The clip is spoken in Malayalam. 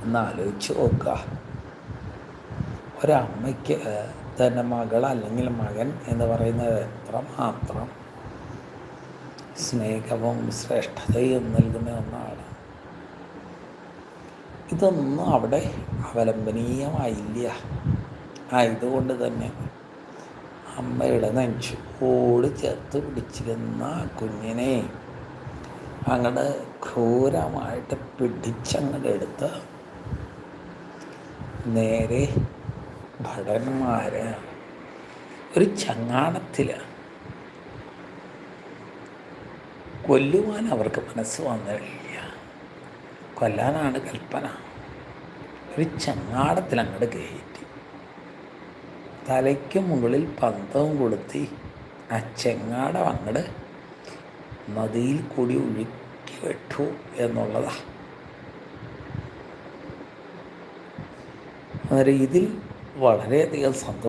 എന്നാലോചിച്ച് നോക്കുക. ഒരമ്മയ്ക്ക് തൻ്റെ മകൾ അല്ലെങ്കിൽ മകൻ എന്ന് പറയുന്നത് എത്രമാത്രം സ്നേഹവും ശ്രേഷ്ഠതയും നൽകുന്ന ഒന്നാണ്. ഇതൊന്നും അവിടെ അവലംബനീയമായില്ല. ആയതുകൊണ്ട് തന്നെ അമ്മയുടെ നെഞ്ചോട് ചേർത്ത് പിടിച്ചിരുന്ന കുഞ്ഞിനെ അങ്ങോട്ട് ക്രൂരമായിട്ട് പിടിച്ചങ്ങോട്ട് എടുത്ത് നേരെ ഭടന്മാർ ഒരു ചങ്ങാടത്തിൽ കൊല്ലുവാൻ അവർക്ക് മനസ്സ് വന്നില്ല. കൊല്ലാനാണ് കൽപ്പന. ഒരു ചങ്ങാടത്തിൽ അങ്ങോട്ട് കയറ്റി തലയ്ക്ക് മുകളിൽ പന്തവും കൊളുത്തി ആ ചെങ്ങാടം അങ്ങോട്ട് നദിയിൽ കൂടി ഒഴുക്കി വിട്ടു എന്നുള്ളതാണ്. അന്നേരം ഇതിൽ വളരെയധികം സന്തോഷം